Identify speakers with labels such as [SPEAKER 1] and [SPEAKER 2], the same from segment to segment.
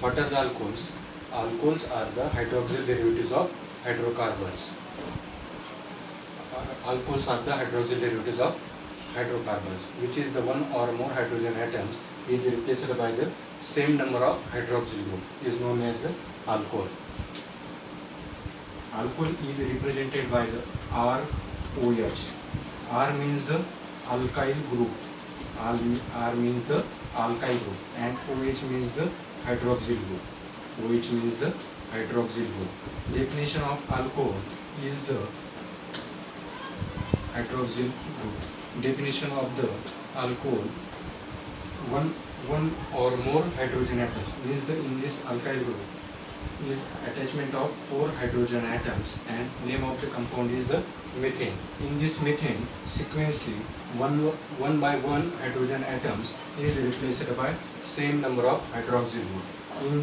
[SPEAKER 1] What are the alcohols? Alcohols are the hydroxyl derivatives of hydrocarbons. Alcohols are the hydroxyl derivatives of hydrocarbons, which is the one or more hydrogen atoms is replaced by the same number of hydroxyl group is known as the alcohol. Alcohol is represented by the ROH. R means the alkyl group. R means the alkyl group, and OH means the hydroxyl group. OH means the hydroxyl group. Definition of alcohol is the hydroxyl group. Definition of the alcohol: one or more hydrogen atoms means the in this alkyl group is attachment of 4 hydrogen atoms, and name of the compound is the methane. In this methane, sequentially one by one hydrogen atoms is replaced by same number of hydroxyl group. In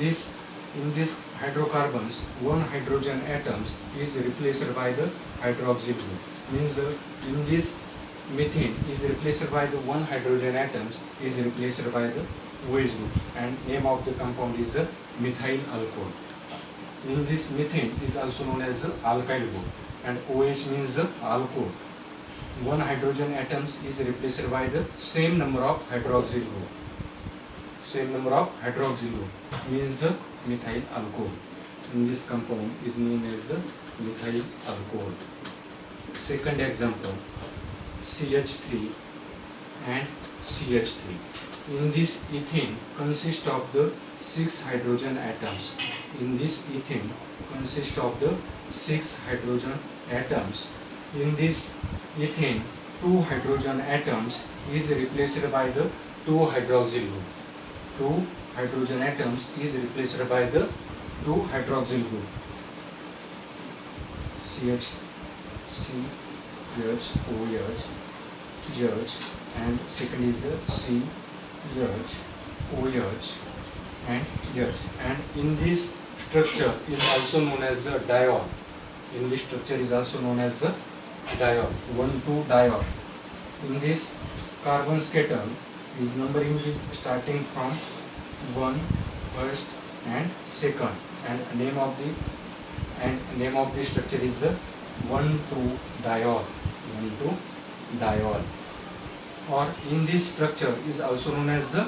[SPEAKER 1] this hydrocarbons, one hydrogen atoms is replaced by the hydroxyl group. Means in this methane is replaced by the one hydrogen atoms is replaced by the OH group, and name of the compound is the methyl alcohol. In this methane is also known as the alkyl group, and OH means the alcohol. One hydrogen atoms is replaced by the same number of hydroxyl group. Same number of hydroxyl group means the methyl alcohol. In this compound is known as the methyl alcohol. Second example, CH3 and CH3. In this ethane consists of the 6 hydrogen atoms. In this ethane consists of the 6 hydrogen atoms. In this ethane, 2 hydrogen atoms is replaced by the 2 hydroxyl group. 2 hydrogen atoms is replaced by the 2 hydroxyl group. CH, OH, GH, and second is the CH, OH, and H. And in this structure is also known as the diol. In this structure is also known as the diol, 1,2 diol. In this carbon scatter is numbering is starting from 1, first, and second, and name of the structure is the 1,2 diol. 1,2 diol. Or in this structure is also known as the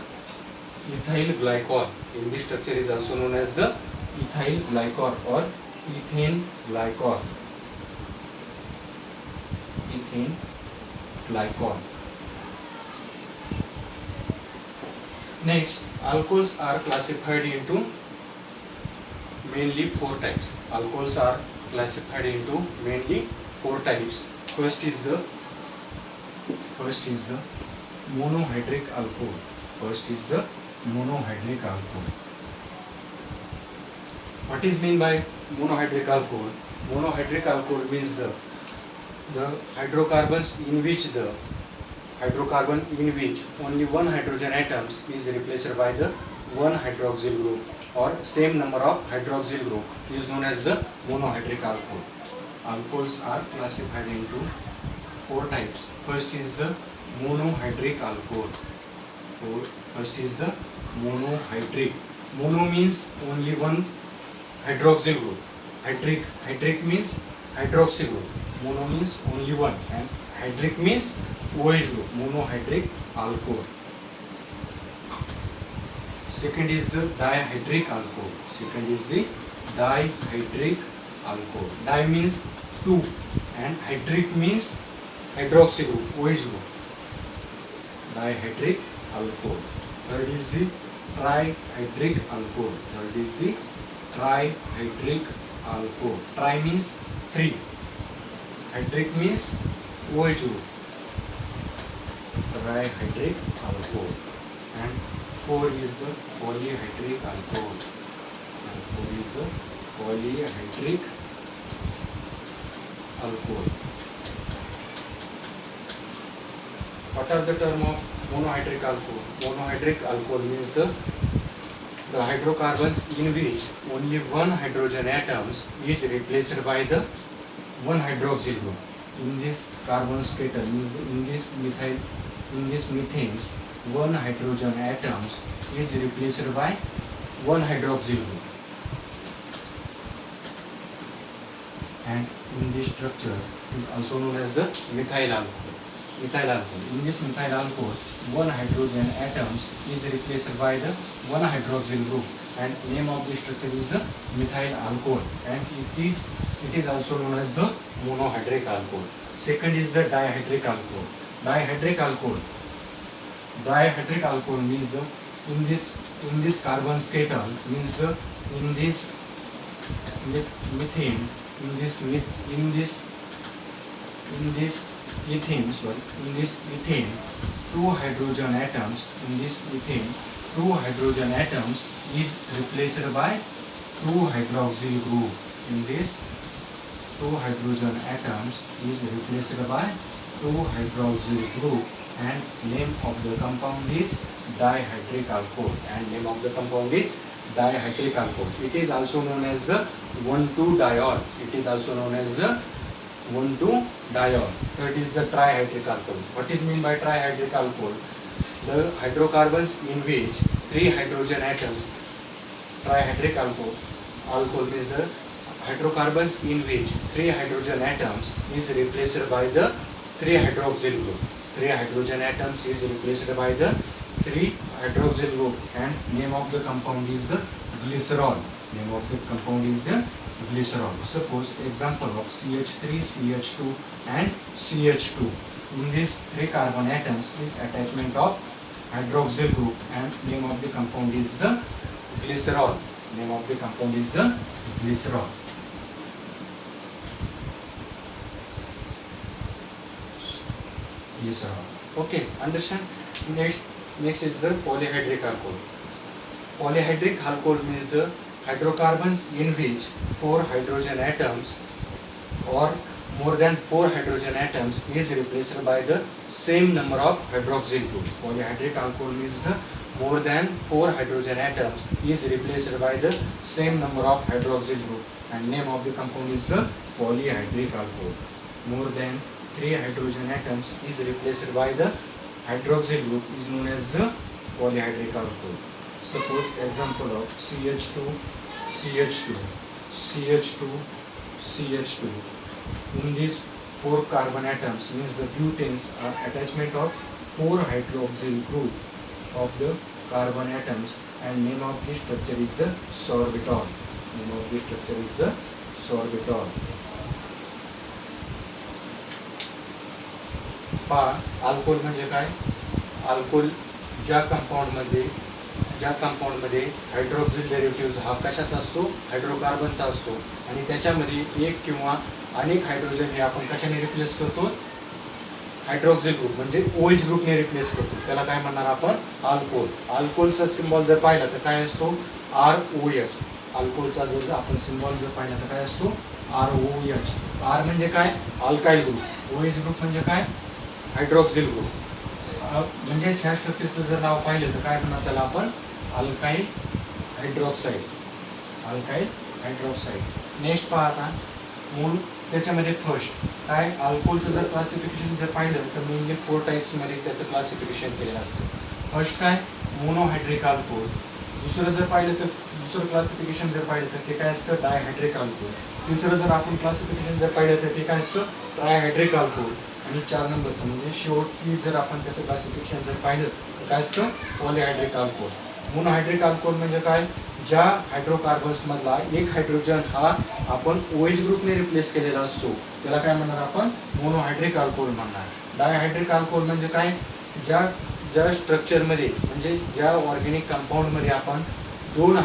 [SPEAKER 1] ethyl glycol. In this structure is also known as the ethyl glycol or ethane glycol. Ethane glycol. Next, alcohols are classified into mainly 4 types. Alcohols are classified into mainly 4 types. First is the monohydric alcohol. First is the monohydric alcohol. What is mean by monohydric alcohol? Monohydric alcohol means the hydrocarbons in which only one hydrogen atoms is replaced by the one hydroxyl group, or same number of hydroxyl group is known as the monohydric alcohol. Alcohols are classified into 4 types. First is the monohydric alcohol. First is the monohydric. Mono means only one hydroxyl group. Hydric means hydroxyl group. Mono means only one, and hydric means OH group. Monohydric alcohol. Second is the dihydric alcohol. Second is the dihydric alcohol. Di means 2, and hydric means hydroxy group, OH group. Dihydric alcohol. Third is the trihydric alcohol. Third is the trihydric alcohol. Tri means 3. Hydric means OH group. Trihydric alcohol. And 4 is the polyhydric alcohol. And 4 is the polyhydric alcohol. What are the term of monohydric alcohol? Monohydric alcohol means the hydrocarbons in which only one hydrogen atoms is replaced by the one hydroxyl group. In this carbon scatter, in this methanes, one hydrogen atoms is replaced by one hydroxyl group. And in this structure is also known as the methyl alcohol. Methyl alcohol. In this methyl alcohol, one hydrogen atoms is replaced by the one hydroxyl group, and name of the structure is the methyl alcohol, and it is also known as the monohydric alcohol. Second is the dihydric alcohol. Dihydric alcohol. Dihydric alcohol means in this carbon scatter means in this methane in this ethane two hydrogen atoms is replaced by two hydroxyl group. In this two hydrogen atoms is replaced by two hydroxyl group, and name of the compound is dihydric alcohol, It is also known as the 1,2-diol. Third is the trihydric alcohol. What is meant by trihydric alcohol? The hydrocarbons in which three hydrogen atoms. Trihydric alcohol is the hydrocarbons in which three hydrogen atoms is replaced by the three hydroxyl group. Three hydrogen atoms is replaced by the three hydroxyl group, and name of the compound is the glycerol. Suppose example of CH3, CH2 and CH2. In these three carbon atoms is attachment of hydroxyl group, and name of the compound is the glycerol. Okay, understand? Next is the polyhydric alcohol. Polyhydric alcohol means the hydrocarbons in which four hydrogen atoms or more than four hydrogen atoms is replaced by the same number of hydroxyl group. Polyhydric alcohol means more than four hydrogen atoms is replaced by the same number of hydroxyl group, and name of the compound is the polyhydric alcohol. More than three hydrogen atoms is replaced by the hydroxyl group is known as the polyhydric alcohol. Suppose example of CH2, CH2, CH2, CH2. In these four carbon atoms means the butanes are attachment of four hydroxyl group of the carbon atoms, and name of the structure is the sorbitol. Alcohol म्हणजे काय? Alcohol ज्या कंपाऊंडमध्ये hydroxyl derivative हा कशाचा असतो? हायड्रोकार्बनचा असतो, आणि त्याच्यामध्ये एक किंवा अनेक हायड्रोजन हे आपण कशाने रिप्लेस करतो? हायड्रोक्सिल ग्रुप म्हणजे OH ग्रुपने रिप्लेस करतो. त्याला काय म्हणणार आपण? अल्कोहोल. अल्कोहोलचा सिम्बॉल जर पाहिला तर काय असतो? ROH. अल्कोहोलचा जर आपण सिम्बॉल जर पाहिला तर काय असतो? ROH. R म्हणजे काय? Alkyl group. OH ग्रुप म्हणजे काय? Hydroxyl group. म्हणजे ह्या स्ट्रक्चरचं जर नाव पाहिलं तर काय म्हणणार त्याला आपण? Alkyl hydroxide. नेक्स्ट पहा आता मूळ त्याच्यामध्ये फर्स्ट काय? अल्कोहोलचं जर क्लासिफिकेशन जर पाहिलं तर मेनली 4 टाईप्समध्ये त्याचं क्लासिफिकेशन केलेलं असतं. फर्स्ट काय? Monohydric alcohol. दुसरं जर पाहिलं तर दुसरं क्लासिफिकेशन जर पाहिलं तर ते काय असतं? डायहायड्रिक अल्कोहोल. तिसरं जर आपण क्लासिफिकेशन जर पाहिलं तर ते काय असतं? ट्रायहायड्रिक अल्कोहोल. आणि 4 नंबरचं म्हणजे शेवटची जर आपण त्याचं क्लासिफिकेशन जर पाहिलं तर काय असतं? पॉलिहायड्रिक अल्कोहोल. मोनोहायड्रिक अल्कोहोल म्हणजे काय? ज्या हायड्रोकार्बन्समधला एक हायड्रोजन हा आपण OH ग्रुपने रिप्लेस केलेला असतो त्याला काय म्हणणार आपण? मोनोहायड्रिक अल्कोहोल म्हणणार. डायहायड्रिक अल्कोहोल म्हणजे काय? ज्या स्ट्रक्चरमध्ये म्हणजे ज्या ऑर्गॅनिक कंपाऊंडमध्ये आपण दोन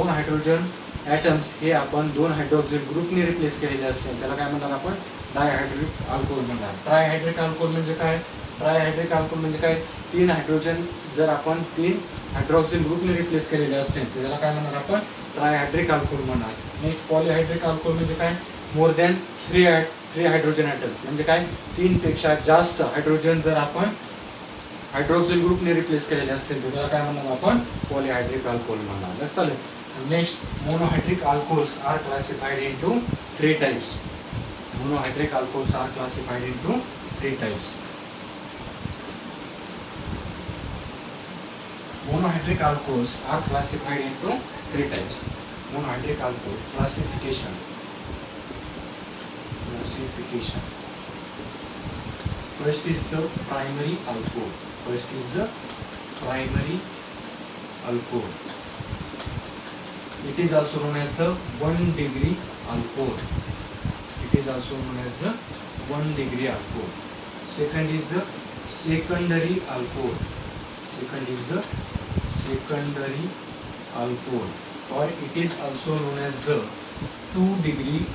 [SPEAKER 1] हायड्रोजन ॲटम्स हे आपण दोन हायड्रोक्सिल ग्रुपने रिप्लेस केलेले असतील त्याला काय म्हणणार आपण? डायहायड्रिक अल्कोहोल म्हणणार. ट्रायहायड्रिक अल्कोहोल म्हणजे काय? ट्रायहायड्रिक अल्कोहोल म्हणजे काय? 3 हायड्रोजन जर आपण 3 हायड्रोक्सिल ग्रुपने रिप्लेस केलेले असतील तर त्याला काय म्हणणार आपण? ट्रायहायड्रिक अल्कोहोल म्हणणार. नेक्स्ट पॉलिहायड्रिक अल्कोहोल म्हणजे काय? मोर दॅन 3 हायड्रोजन ॲटम्स म्हणजे काय? 3 पेक्षा जास्त हायड्रोजन जर आपण हायड्रोक्सिल ग्रुपने रिप्लेस केलेले असतील तर त्याला काय म्हणणार आपण? पॉलिहायड्रिक अल्कोहोल म्हणणार. चालेल. Next monohydric alcohols are classified into 3 types. Monohydric alcohols are classified into 3 types. Monohydric alcohols are classified into three types. Monohydric alcohol classification. First is the primary alcohol. It is also known as the 1-degree alcohol. Second is the secondary alcohol. Or it is also known as the 2-degree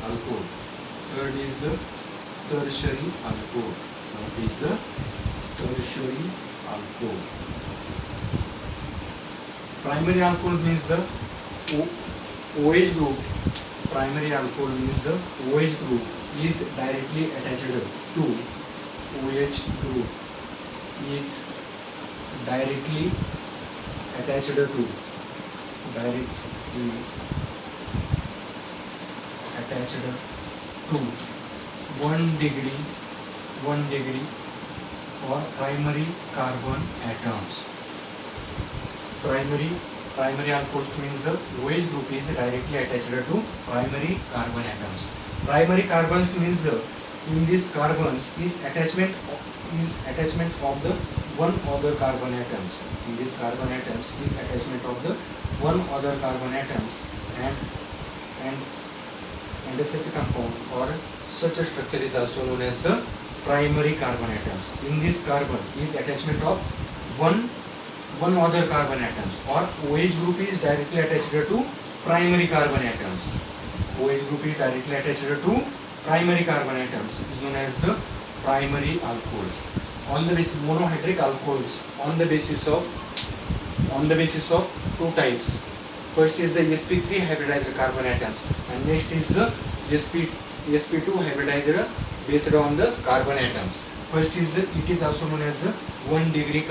[SPEAKER 1] alcohol. Third is the tertiary alcohol. Primary alcohol means the OH group. Primary alcohol means the OH group is directly attached to one degree or primary carbon atoms. Primary alcohols means the OH group is directly attached to primary carbon atoms. Primary carbons means in these carbons is attachment of the one other carbon atoms. In these carbon atoms is attachment of the one other carbon atoms, and such a compound or such a structure is also known as the primary carbon atoms. In this carbon is attachment of one other carbon atoms, or OH group is directly attached to primary carbon atoms. OH group is directly attached to primary carbon atoms is known as the primary alcohols. On the basis monohydric alcohols on the basis of two types. First is the sp3 hybridized carbon atoms, and next is the sp2 hybridized based on the carbon atoms. First is it is also known as the 1-degree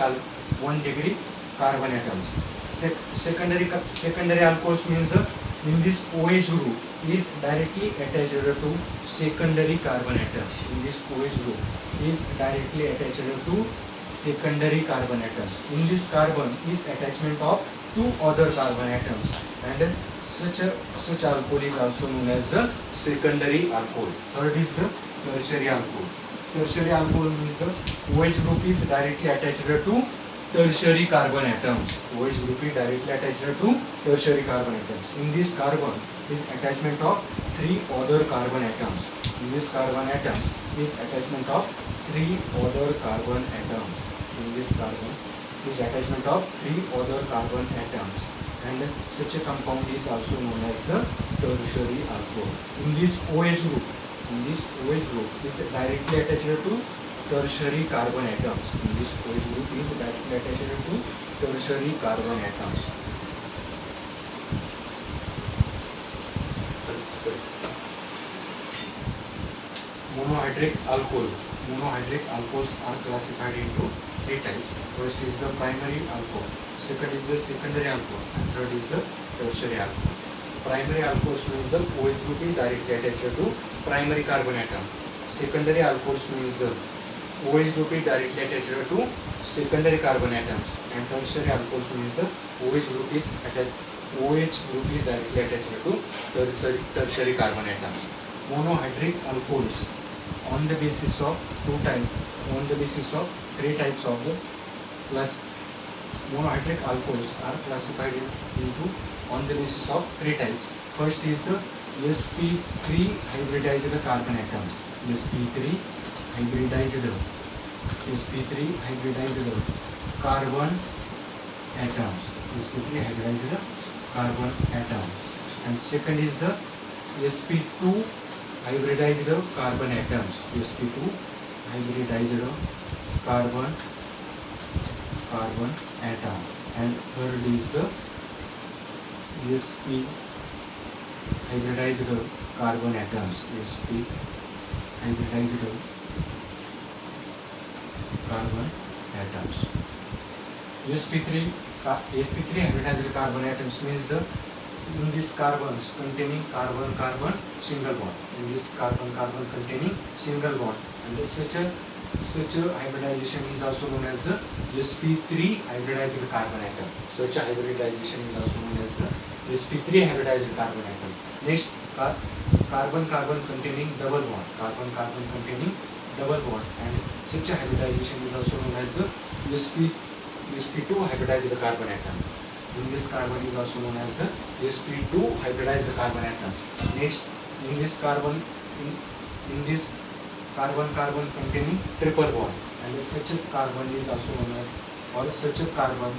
[SPEAKER 1] carbon atoms. Secondary alcohols means in this OH group is directly attached to secondary carbon atoms. In this OH group is directly attached to secondary carbon atoms. In this carbon is attachment of two other carbon atoms, and such alcohol is also known as the secondary alcohol. Third is the tertiary alcohol. Tertiary alcohol means the OH group is directly attached to tertiary carbon atoms. OH group is directly attached to tertiary carbon atoms. In this carbon is attachment of three other carbon atoms. In this carbon atoms is attachment of three other carbon atoms. In this carbon is attachment of three other carbon atoms, and such a compound is also known as the tertiary alcohol. In this OH group is directly attached to tertiary carbon atoms. In this OH group is directly attached to tertiary carbon atoms. Monohydric alcohols are classified into three types. First is the primary alcohol, second is the secondary alcohol, and third is the tertiary alcohol. Primary alcohols means the OH group is directly attached to primary carbon atom. Secondary alcohols means the OH group is directly attached to secondary carbon atoms, and tertiary alcohols means the OH group is directly attached to tertiary carbon atoms. Monohydric alcohols on the basis of three types of the class. Monohydric alcohols are classified into on the basis of three types. First is the sp3 hybridized carbon atoms. sp3 hybridized carbon atoms. sp3 hybridized carbon atoms. And second is the sp2 hybridized carbon atoms. sp2 hybridized carbon atom. And third is the sp hybridized carbon atoms. sp hybridized carbon atoms. sp3 hybridized carbon atoms means in these carbons containing carbon single bond. In this carbon containing single bond, and such a Such a hybridization is also known as the sp3 hybridized carbon atom. Such a hybridization is also known as the sp3 hybridized carbon atom. Next, carbon-carbon containing double bond. Carbon-carbon containing double bond, and such a hybridization is also known as the sp2 hybridized carbon atom. In this carbon is also known as the sp2 hybridized carbon atom. Next, in this carbon containing triple bond, and such a carbon is also known as, or such a carbon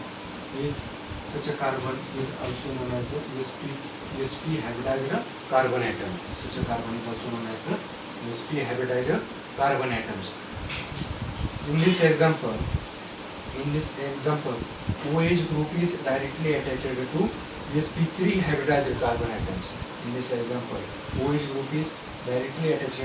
[SPEAKER 1] is also known as the sp hybridized carbon atom. Such a carbon is also known as the sp hybridized carbon atoms. In this example, OH group is directly attached to sp3 hybridized carbon atoms. In this example, OH group is directly attached